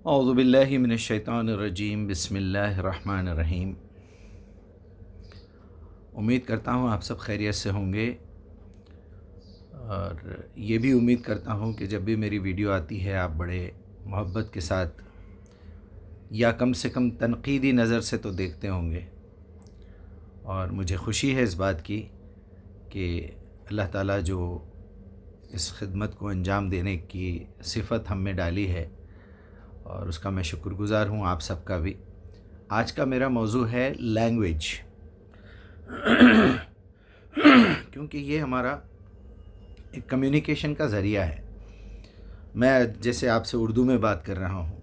اعوذ باللہ من الشیطان الرجیم، بسم اللہ الرحمن الرحیم۔ امید کرتا ہوں آپ سب خیریت سے ہوں گے، اور یہ بھی امید کرتا ہوں کہ جب بھی میری ویڈیو آتی ہے آپ بڑے محبت کے ساتھ یا کم سے کم تنقیدی نظر سے تو دیکھتے ہوں گے، اور مجھے خوشی ہے اس بات کی کہ اللہ تعالیٰ جو اس خدمت کو انجام دینے کی صفت ہم میں ڈالی ہے، اور اس کا میں شکر گزار ہوں آپ سب کا بھی۔ آج کا میرا موضوع ہے لینگویج، کیونکہ یہ ہمارا ایک کمیونیکیشن کا ذریعہ ہے۔ میں جیسے آپ سے اردو میں بات کر رہا ہوں،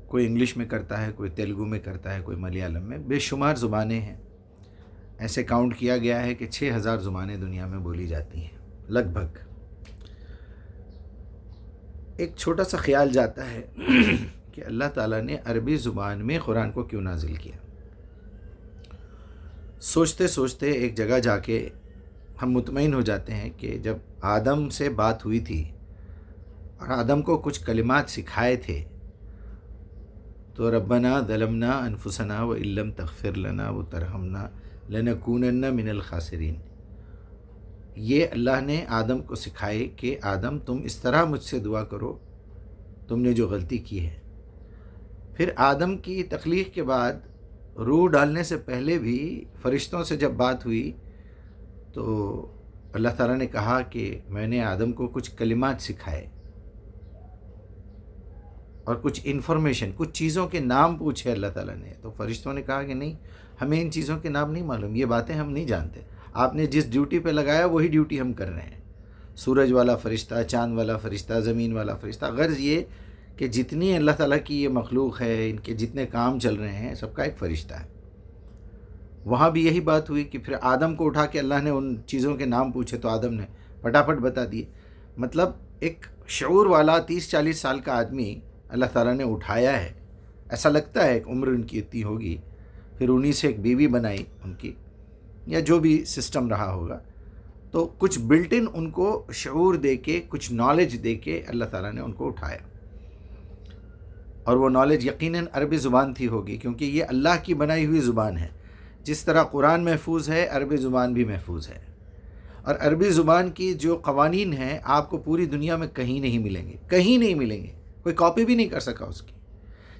کوئی انگلش میں کرتا ہے، کوئی تیلگو میں کرتا ہے، کوئی ملیالم میں، بے شمار زبانیں ہیں۔ ایسے کاؤنٹ کیا گیا ہے کہ 6000 زبانیں دنیا میں بولی جاتی ہیں لگ بھگ۔ ایک چھوٹا سا خیال جاتا ہے کہ اللہ تعالیٰ نے عربی زبان میں قرآن کو کیوں نازل کیا۔ سوچتے سوچتے ایک جگہ جا کے ہم مطمئن ہو جاتے ہیں کہ جب آدم سے بات ہوئی تھی اور آدم کو کچھ کلمات سکھائے تھے، تو ربنا ظلمنا انفسنا وان لم تغفر لنا وترحمنا لنکونن من الخاسرین، یہ اللہ نے آدم کو سکھائے کہ آدم تم اس طرح مجھ سے دعا کرو، تم نے جو غلطی کی ہے۔ پھر آدم کی تخلیق کے بعد روح ڈالنے سے پہلے بھی فرشتوں سے جب بات ہوئی تو اللہ تعالیٰ نے کہا کہ میں نے آدم کو کچھ کلمات سکھائے اور کچھ انفارمیشن، کچھ چیزوں کے نام پوچھے اللہ تعالیٰ نے۔ تو فرشتوں نے کہا کہ نہیں، ہمیں ان چیزوں کے نام نہیں معلوم، یہ باتیں ہم نہیں جانتے، آپ نے جس ڈیوٹی پہ لگایا وہی ڈیوٹی ہم کر رہے ہیں۔ سورج والا فرشتہ، چاند والا فرشتہ، زمین والا فرشتہ، غرض یہ کہ جتنی اللہ تعالیٰ کی یہ مخلوق ہے، ان کے جتنے کام چل رہے ہیں، سب کا ایک فرشتہ ہے۔ وہاں بھی یہی بات ہوئی کہ پھر آدم کو اٹھا کے اللہ نے ان چیزوں کے نام پوچھے تو آدم نے پٹافٹ بتا دیے۔ مطلب ایک شعور والا 30-40 سال کا آدمی اللہ تعالیٰ نے اٹھایا ہے، ایسا لگتا ہے ایک عمر ان کی اتنی ہوگی، پھر انہی سے ایک بیوی بنائی ان کی، یا جو بھی سسٹم رہا ہوگا، تو کچھ بلٹ ان ان کو شعور دے کے، کچھ نالج دے کے اللہ تعالیٰ نے ان کو اٹھایا، اور وہ نالج یقیناً عربی زبان تھی ہوگی، کیونکہ یہ اللہ کی بنائی ہوئی زبان ہے۔ جس طرح قرآن محفوظ ہے، عربی زبان بھی محفوظ ہے، اور عربی زبان کی جو قوانین ہیں آپ کو پوری دنیا میں کہیں نہیں ملیں گے، کہیں نہیں ملیں گے، کوئی کاپی بھی نہیں کر سکا اس کی۔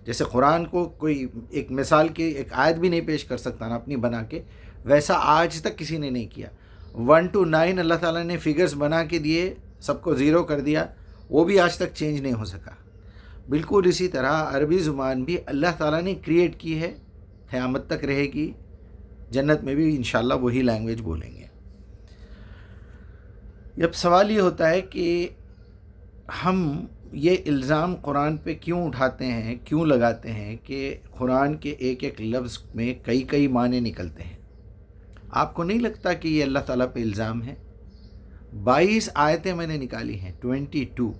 جیسے قرآن کو کوئی ایک مثال کی ایک آیت بھی نہیں پیش کر سکتا نا اپنی بنا کے، ویسا آج تک کسی نے نہیں کیا۔ 1 to 9 اللہ تعالیٰ نے فگرز بنا کے دیے، سب کو زیرو کر دیا، وہ بھی آج تک چینج نہیں ہو سکا۔ بالکل اسی طرح عربی زبان بھی اللہ تعالیٰ نے کریٹ کی ہے، قیامت تک رہے گی، جنت میں بھی انشاءاللہ وہی لینگویج بولیں گے۔ اب سوال یہ ہوتا ہے کہ ہم یہ الزام قرآن پہ کیوں اٹھاتے ہیں، کیوں لگاتے ہیں کہ قرآن کے ایک ایک لفظ میں کئی کئی معنی نکلتے ہیں؟ آپ کو نہیں لگتا کہ یہ اللہ تعالیٰ پہ الزام ہے؟ 22 آیتیں میں نے نکالی ہیں، 22،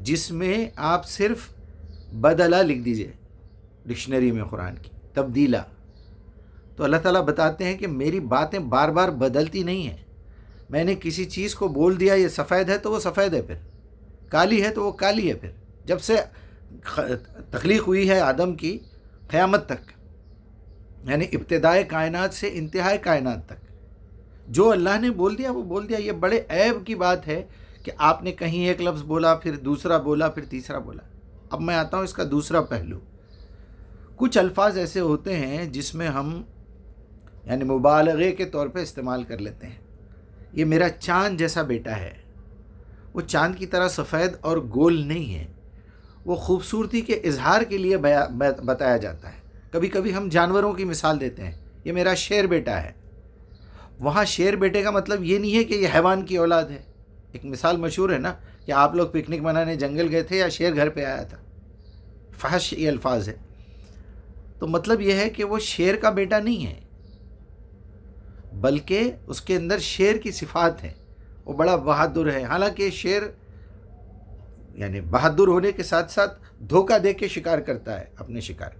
جس میں آپ صرف بدلہ لکھ دیجئے ڈکشنری میں قرآن کی، تبدیلہ، تو اللہ تعالیٰ بتاتے ہیں کہ میری باتیں بار بار بدلتی نہیں ہیں۔ میں نے کسی چیز کو بول دیا یہ سفید ہے تو وہ سفید ہے، پھر کالی ہے تو وہ کالی ہے، پھر جب سے تخلیق ہوئی ہے آدم کی قیامت تک، یعنی ابتدائے کائنات سے انتہائی کائنات تک، جو اللہ نے بول دیا وہ بول دیا۔ یہ بڑے عیب کی بات ہے کہ آپ نے کہیں ایک لفظ بولا، پھر دوسرا بولا، پھر تیسرا بولا۔ اب میں آتا ہوں اس کا دوسرا پہلو۔ کچھ الفاظ ایسے ہوتے ہیں جس میں ہم یعنی مبالغے کے طور پہ استعمال کر لیتے ہیں۔ یہ میرا چاند جیسا بیٹا ہے، وہ چاند کی طرح سفید اور گول نہیں ہے، وہ خوبصورتی کے اظہار کے لیے بتایا جاتا ہے۔ کبھی کبھی ہم جانوروں کی مثال دیتے ہیں، یہ میرا شیر بیٹا ہے۔ وہاں شیر بیٹے کا مطلب یہ نہیں ہے کہ یہ حیوان کی اولاد ہے۔ ایک مثال مشہور ہے نا کہ آپ لوگ پکنک منانے جنگل گئے تھے یا شیر گھر پہ آیا تھا، فحش یہ الفاظ ہے۔ تو مطلب یہ ہے کہ وہ شیر کا بیٹا نہیں ہے، بلکہ اس کے اندر شیر کی صفات ہیں، وہ بڑا بہادر ہے۔ حالانکہ شیر یعنی بہادر ہونے کے ساتھ ساتھ دھوکہ دے کے شکار کرتا ہے، اپنے شکار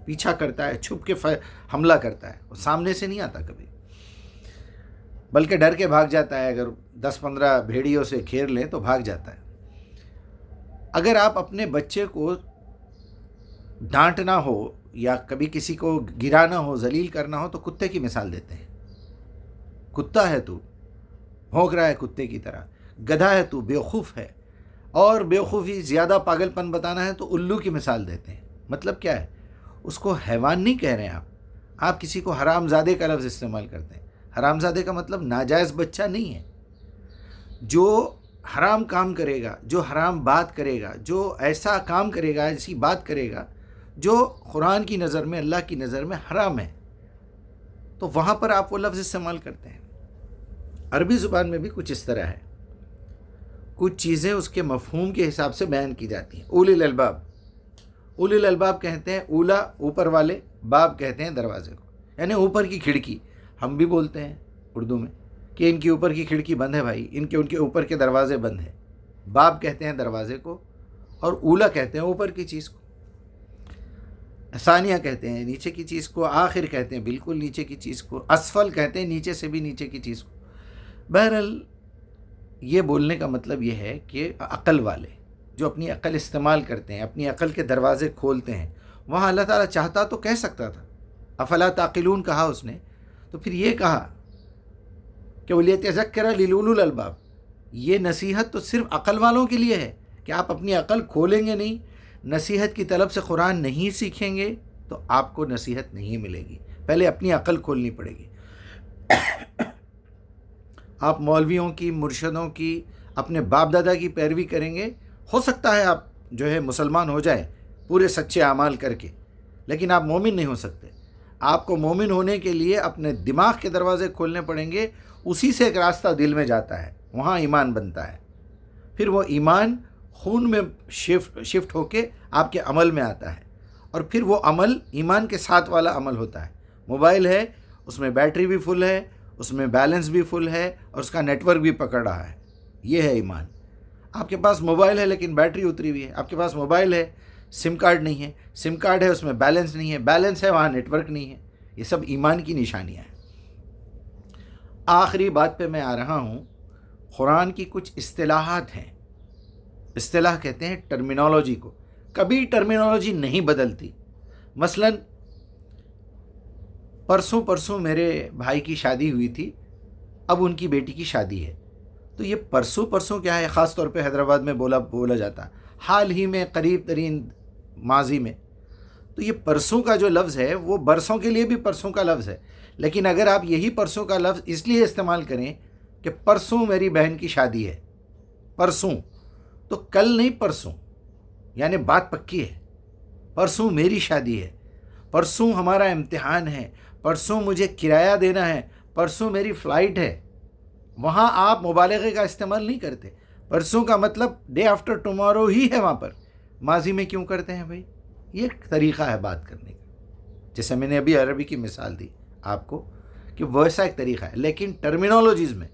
پیچھا کرتا ہے، چھپ کے حملہ کرتا ہے، وہ سامنے سے نہیں آتا کبھی، بلکہ ڈر کے بھاگ جاتا ہے۔ اگر 10-15 بھیڑیوں سے گھیر لیں تو بھاگ جاتا ہے۔ اگر آپ اپنے بچے کو ڈانٹنا ہو یا کبھی کسی کو گرانا ہو، ذلیل کرنا ہو، تو کتے کی مثال دیتے ہیں. کتا ہے تو، بھونک رہا ہے کتے کی طرح. گدھا ہے تو، بیوقوف ہے. اور بیوقوفی زیادہ پاگل پن بتانا ہے تو الو کی مثال دیتے ہیں. مطلب کیا ہے؟ اس کو حیوان نہیں کہہ رہے ہیں آپ کسی کو حرام زادے کا لفظ استعمال کرتے ہیں. حرام زادے کا مطلب ناجائز بچہ نہیں ہے. جو حرام کام کرے گا، جو حرام بات کرے گا، جو ایسا کام کرے گا، ایسی بات کرے گا جو قرآن کی نظر میں، اللہ کی نظر میں حرام ہے، تو وہاں پر آپ وہ لفظ استعمال کرتے ہیں. عربی زبان میں بھی کچھ اس طرح ہے. کچھ چیزیں اس کے مفہوم کے حساب سے بیان کی جاتی ہیں. اولی الالباب، اولی الالباب کہتے ہیں اولا اوپر والے، باب کہتے ہیں دروازے کو، یعنی اوپر کی کھڑکی. ہم بھی بولتے ہیں اردو میں کہ ان کی اوپر کی کھڑکی بند ہے بھائی، ان کے اوپر کے دروازے بند ہیں. باب کہتے ہیں دروازے کو، اور اولا کہتے ہیں اوپر کی چیز کو. ثانیہ کہتے ہیں نیچے کی چیز کو. آخر کہتے ہیں بالکل نیچے کی چیز کو. اسفل کہتے ہیں نیچے سے بھی نیچے کی چیز کو. بہرحال یہ بولنے کا مطلب یہ ہے کہ عقل والے جو اپنی عقل استعمال کرتے ہیں، اپنی عقل کے دروازے کھولتے ہیں، وہاں اللہ تعالیٰ چاہتا تو کہہ سکتا تھا افلا تعقلون کہا اس نے، تو پھر یہ کہا کہ وَلْيَتَذَكَّرَ لِأُولِي الْأَلْبَابِ. یہ نصیحت تو صرف عقل والوں کے لیے ہے کہ آپ اپنی عقل کھولیں گے نہیں، نصیحت کی طلب سے قرآن نہیں سیکھیں گے تو آپ کو نصیحت نہیں ملے گی. پہلے اپنی عقل کھولنی پڑے گی. آپ مولویوں کی، مرشدوں کی، اپنے باپ دادا کی پیروی کریں گے، ہو سکتا ہے آپ جو ہے مسلمان ہو جائیں پورے سچے اعمال کر کے، لیکن آپ مومن نہیں ہو سکتے. آپ کو مومن ہونے کے لیے اپنے دماغ کے دروازے کھولنے پڑیں گے. اسی سے ایک راستہ دل میں جاتا ہے، وہاں ایمان بنتا ہے. پھر وہ ایمان خون میں شفٹ ہو کے آپ کے عمل میں آتا ہے، اور پھر وہ عمل ایمان کے ساتھ والا عمل ہوتا ہے. موبائل ہے، اس میں بیٹری بھی فل ہے، اس میں بیلنس بھی فل ہے، اور اس کا نیٹ ورک بھی پکڑ رہا ہے. یہ ہے ایمان. آپ کے پاس موبائل ہے لیکن بیٹری اتری ہوئی ہے. آپ کے پاس موبائل ہے، سم کارڈ نہیں ہے. سم کارڈ ہے، اس میں بیلنس نہیں ہے. بیلنس ہے، وہاں نیٹ ورک نہیں ہے. یہ سب ایمان کی نشانیاں ہیں. آخری بات پہ میں آ رہا ہوں. قرآن کی کچھ اصطلاحات ہیں. اصطلاح کہتے ہیں ٹرمینالوجی کو. کبھی ٹرمینالوجی نہیں بدلتی. مثلا پرسوں میرے بھائی کی شادی ہوئی تھی، اب ان کی بیٹی کی شادی ہے. تو یہ پرسوں کیا ہے؟ خاص طور پہ حیدرآباد میں بولا جاتا حال ہی میں، قریب ترین ماضی میں. تو یہ پرسوں کا جو لفظ ہے وہ برسوں کے لیے بھی پرسوں کا لفظ ہے. لیکن اگر آپ یہی پرسوں کا لفظ اس لیے استعمال کریں کہ پرسوں میری بہن کی شادی ہے، پرسوں، تو کل نہیں پرسوں، یعنی بات پکی ہے. پرسوں میری شادی ہے، پرسوں ہمارا امتحان ہے، پرسوں مجھے کرایہ دینا ہے، پرسوں میری فلائٹ ہے. وہاں آپ مبالغے کا استعمال نہیں کرتے. پرسوں کا مطلب ڈے آفٹر ٹمارو ہی ہے. وہاں پر ماضی میں کیوں کرتے ہیں بھائی؟ یہ ایک طریقہ ہے بات کرنے کا. جیسے میں نے ابھی عربی کی مثال دی آپ کو کہ ویسا ایک طریقہ ہے. لیکن ٹرمینالوجیز میں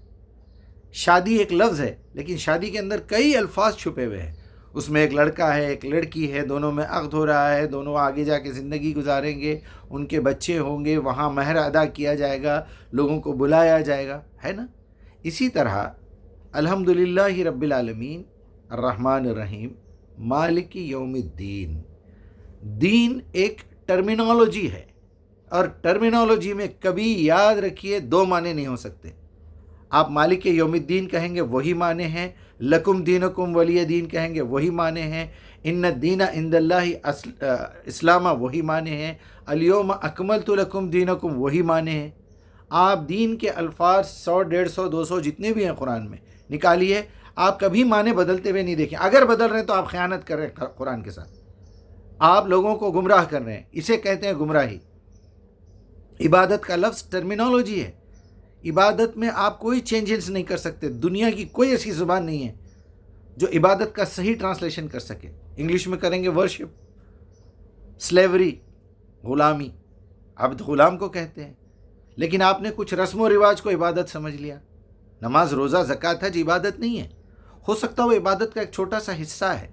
شادی ایک لفظ ہے، لیکن شادی کے اندر کئی الفاظ چھپے ہوئے ہیں. اس میں ایک لڑکا ہے، ایک لڑکی ہے، دونوں میں عقد ہو رہا ہے، دونوں آگے جا کے زندگی گزاریں گے، ان کے بچے ہوں گے، وہاں مہر ادا کیا جائے گا، لوگوں کو بلایا جائے گا، ہے نا؟ اسی طرح الحمدللہ رب العالمین الرحمن الرحیم مالک یوم الدین. دین ایک ٹرمینالوجی ہے، اور ٹرمینالوجی میں کبھی یاد رکھیے دو معنی نہیں ہو سکتے. آپ مالک یوم الدین کہیں گے وہی معنی ہیں، لکم دینکم ولی دین کہیں گے وہی معنی ہیں، ان الدین عند اللہ اسلام وہی معنی ہیں، الیوم اکملت لکم دینکم وہی معنی ہیں. آپ دین کے الفاظ 100 150 200 جتنے بھی ہیں قرآن میں نکالیے، آپ کبھی معنی بدلتے ہوئے نہیں دیکھیں. اگر بدل رہے ہیں تو آپ خیانت کر رہے ہیں قرآن کے ساتھ، آپ لوگوں کو گمراہ کر رہے ہیں. اسے کہتے ہیں گمراہی. عبادت کا لفظ ٹرمینالوجی ہے. عبادت میں آپ کوئی چینجز نہیں کر سکتے. دنیا کی کوئی ایسی زبان نہیں ہے جو عبادت کا صحیح ٹرانسلیشن کر سکے. انگلش میں کریں گے ورشپ، سلیوری غلامی، عبد غلام کو کہتے ہیں. لیکن آپ نے کچھ رسم و رواج کو عبادت سمجھ لیا. نماز، روزہ، زکوٰۃ، حج عبادت نہیں ہے. ہو سکتا وہ عبادت کا ایک چھوٹا سا حصہ ہے،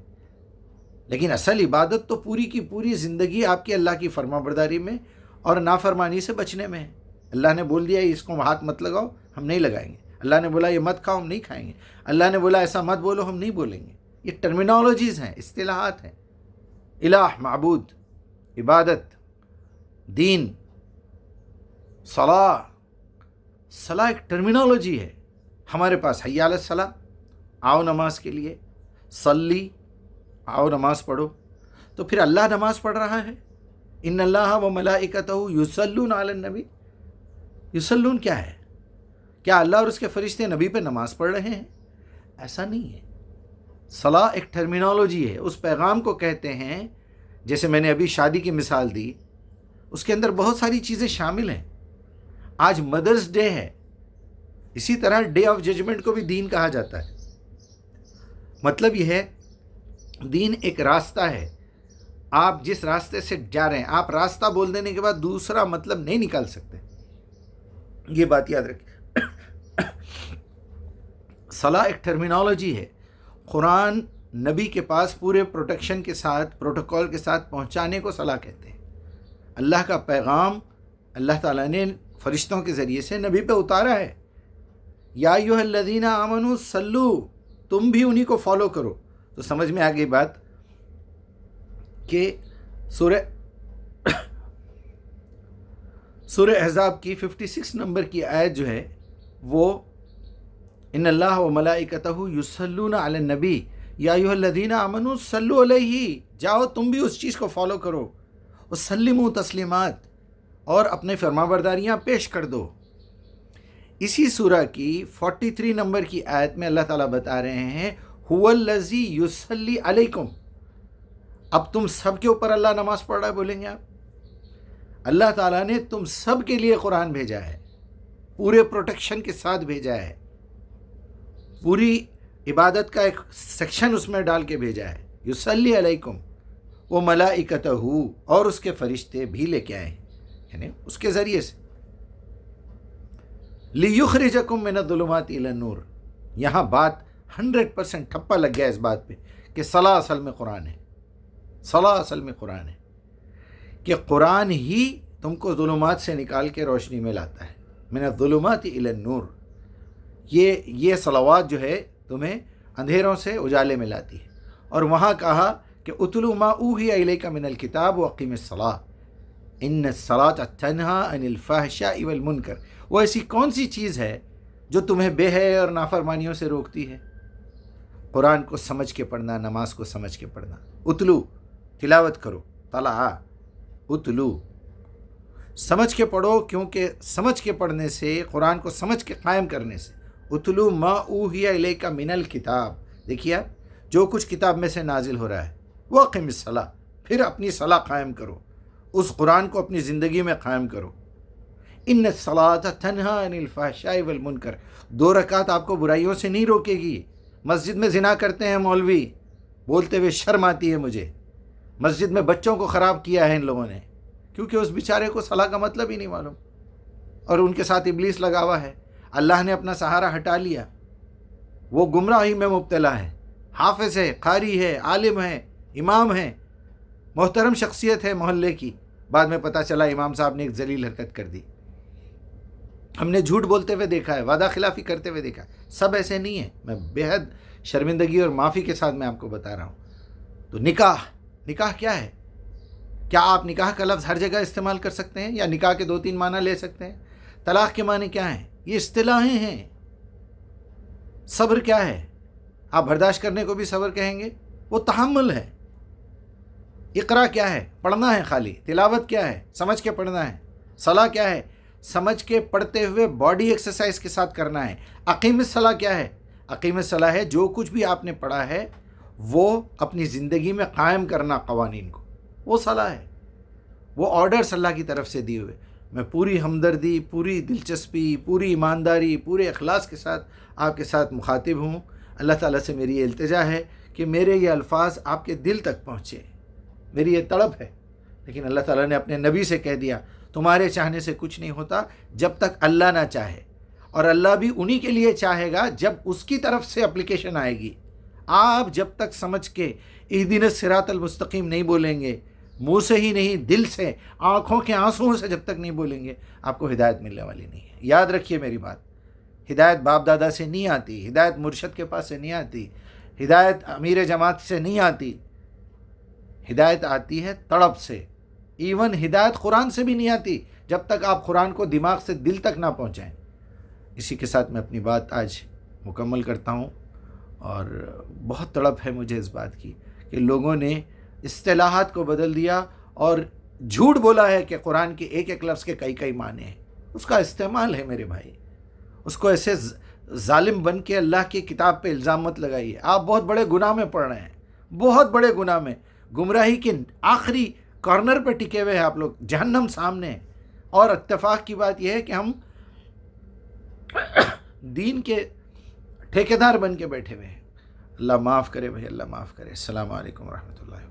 لیکن اصل عبادت تو پوری کی پوری زندگی آپ کی اللہ کی فرما برداری میں اور نافرمانی سے بچنے میں ہے. اللہ نے بول دیا اس کو ہاتھ مت لگاؤ، ہم نہیں لگائیں گے. اللہ نے بولا یہ مت کھاؤ، ہم نہیں کھائیں گے. اللہ نے بولا ایسا مت بولو، ہم نہیں بولیں گے. یہ ٹرمینالوجیز ہیں، اصطلاحات ہیں۔ الہ، معبود، عبادت، دین، صلاح۔ صلاح ایک ٹرمینالوجی ہے۔ ہمارے پاس حی علی الصلاح، آؤ نماز کے لیے، صلی، آؤ نماز پڑھو، تو پھر اللہ نماز پڑھ رہا ہے۔ ان اللہ و ملائکتہ یصلون علی النبی، یصلون کیا ہے؟ کیا اللہ اور اس کے فرشتے نبی پہ نماز پڑھ رہے ہیں؟ ایسا نہیں ہے۔ صلاح ایک ٹرمینالوجی ہے، اس پیغام کو کہتے ہیں۔ جیسے میں نے ابھی شادی کی مثال دی، اس کے اندر بہت ساری چیزیں شامل ہیں۔ آج مدرس ڈے ہے، اسی طرح ڈے آف ججمنٹ کو بھی دین کہا جاتا ہے۔ مطلب یہ ہے دین ایک راستہ ہے، آپ جس راستے سے جا رہے ہیں، آپ راستہ بول دینے کے بعد دوسرا مطلب نہیں نکال سکتے، یہ بات یاد رکھیں۔ صلاح ایک ٹرمینالوجی ہے۔ قرآن نبی کے پاس پورے پروٹیکشن کے ساتھ، پروٹوکول کے ساتھ پہنچانے کو صلاح کہتے ہیں۔ اللہ کا پیغام اللہ تعالیٰ نے فرشتوں کے ذریعے سے نبی پہ اتارا ہے۔ یا ایھا الذین آمنوا صلو، تم بھی انہی کو فالو کرو۔ تو سمجھ میں آ گئی بات کہ سورہ احزاب کی 56 نمبر کی آیت جو ہے وہ ان اللہ و ملائکتہ یصلون علی النبی یا ایھا الذین آمنوا صلوا علیہ، جاؤ تم بھی اس چیز کو فالو کرو، وسلموا تسلیمات، اور اپنے فرمانبرداریاں پیش کر دو۔ اسی سورہ کی 43 نمبر کی آیت میں اللہ تعالیٰ بتا رہے ہیں هو الذی یصلی علیکم، اب تم سب کے اوپر اللہ نماز پڑھ رہا ہے، بولیں گے آپ؟ اللہ تعالیٰ نے تم سب کے لیے قرآن بھیجا ہے، پورے پروٹیکشن کے ساتھ بھیجا ہے، پوری عبادت کا ایک سیکشن اس میں ڈال کے بھیجا ہے۔ یصلی علیکم وہ ملائکتہ، اور اس کے فرشتے بھی لے کے آئے ہیں، یعنی اس کے ذریعے سے۔ لیخرجکم من الظلمات الی النور، یہاں بات 100% ٹھپا لگ گیا اس بات پہ کہ صلاح اصل میں قرآن ہے۔ صلاح اصل میں قرآن ہے کہ قرآن ہی تم کو ظلمات سے نکال کے روشنی میں لاتا ہے۔ من الظلمات الی النور، یہ صلوات جو ہے تمہیں اندھیروں سے اجالے میں لاتی ہے۔ اور وہاں کہا کہ اتلو ما اوحی الیک من الکتاب واقیم الصلاۃ ان الصلاۃ تنہی عن الفحشاء والمنکر، وہ ایسی کون سی چیز ہے جو تمہیں بے حیائی اور نافرمانیوں سے روکتی ہے؟ قرآن کو سمجھ کے پڑھنا، نماز کو سمجھ کے پڑھنا۔ اتلو، تلاوت کرو، طلع، اتلو، سمجھ کے پڑھو، کیونکہ سمجھ کے پڑھنے سے، قرآن کو سمجھ کے قائم کرنے سے، اتلو ما اوحی الیک من الکتاب، دیکھیے آپ، جو کچھ کتاب میں سے نازل ہو رہا ہے، واقیم الصلاۃ، پھر اپنی صلاح قائم کرو، اس قرآن کو اپنی زندگی میں قائم کرو۔ ان الصلاۃ تنہی عن الفحشاء والمنکر، 2 رکعت آپ کو برائیوں سے نہیں روکے گی۔ مسجد میں زنا کرتے ہیں مولوی، بولتے ہوئے شرم آتی ہے مجھے، مسجد میں بچوں کو خراب کیا ہے ان لوگوں نے، کیونکہ اس بیچارے کو صلاح کا مطلب ہی نہیں معلوم، اور ان کے ساتھ ابلیس لگا ہوا ہے۔ اللہ نے اپنا سہارا ہٹا لیا، وہ گمراہی میں مبتلا ہے، حافظ ہے، قاری ہے، عالم ہے، امام ہے، محترم شخصیت ہے محلے کی، بعد میں پتہ چلا امام صاحب نے ایک ذلیل حرکت کر دی۔ ہم نے جھوٹ بولتے ہوئے دیکھا ہے، وعدہ خلافی کرتے ہوئے دیکھا ہے۔ سب ایسے نہیں ہیں، میں بے حد شرمندگی اور معافی کے ساتھ میں آپ کو بتا رہا ہوں۔ تو نکاح کیا ہے؟ کیا آپ نکاح کا لفظ ہر جگہ استعمال کر سکتے ہیں، یا نکاح کے 2-3 معنی لے سکتے ہیں؟ طلاق کے معنی کیا ہیں؟ یہ اصطلاحیں ہیں۔ صبر کیا ہے؟ آپ برداشت کرنے کو بھی صبر کہیں گے، وہ تحمل ہے۔ اقرا کیا ہے؟ پڑھنا ہے خالی۔ تلاوت کیا ہے؟ سمجھ کے پڑھنا ہے۔ صلاح کیا ہے؟ سمجھ کے پڑھتے ہوئے باڈی ایکسرسائز کے ساتھ کرنا ہے۔ اقیم الصلاۃ کیا ہے؟ اقیم الصلاۃ ہے جو کچھ بھی آپ نے پڑھا ہے وہ اپنی زندگی میں قائم کرنا قوانین کو، وہ صلاح ہے، وہ آرڈرز اللہ کی طرف سے دیے ہوئے۔ میں پوری ہمدردی، پوری دلچسپی، پوری ایمانداری، پورے اخلاص کے ساتھ آپ کے ساتھ مخاطب ہوں۔ اللہ تعالیٰ سے میری یہ التجا ہے کہ میرے یہ الفاظ آپ کے دل تک پہنچے، میری یہ تڑپ ہے۔ لیکن اللہ تعالیٰ نے اپنے نبی سے کہہ دیا تمہارے چاہنے سے کچھ نہیں ہوتا جب تک اللہ نہ چاہے، اور اللہ بھی انہی کے لیے چاہے گا جب اس کی طرف سے اپلیکیشن آئے گی۔ آپ جب تک سمجھ کے اہدنا الصراط المستقیم نہیں بولیں گے، منہ سے ہی نہیں، دل سے، آنکھوں کے آنسوؤں سے جب تک نہیں بولیں گے، آپ کو ہدایت ملنے والی نہیں ہے۔ یاد رکھیے میری بات، ہدایت باپ دادا سے نہیں آتی، ہدایت مرشد کے پاس سے نہیں آتی، ہدایت امیر جماعت سے نہیں آتی، ہدایت آتی ہے تڑپ سے. ایون ہدایت قرآن سے بھی نہیں آتی جب تک آپ قرآن کو دماغ سے دل تک نہ پہنچائیں. اسی کے ساتھ میں اپنی بات آج مکمل کرتا ہوں. اور بہت تڑپ ہے مجھے اس بات کی کہ لوگوں نے اصطلاحات کو بدل دیا اور جھوٹ بولا ہے کہ قرآن کے ایک ایک لفظ کے کئی کئی معنی ہیں. اس کا استعمال ہے میرے بھائی. اس کو ایسے ظالم بن کے اللہ کی کتاب پہ الزام مت لگائیے. آپ بہت بڑے گناہ میں پڑ رہے ہیں، بہت بڑے گناہ میں. گمراہی کے آخری کارنر پہ ٹکے ہوئے ہیں آپ لوگ، جہنم سامنے. اور اتفاق کی بات یہ ہے کہ ہم دین کے ٹھیکیدار بن کے بیٹھے ہوئے ہیں. اللہ معاف کرے بھائی، اللہ معاف کرے. السلام علیکم ورحمۃ اللہ.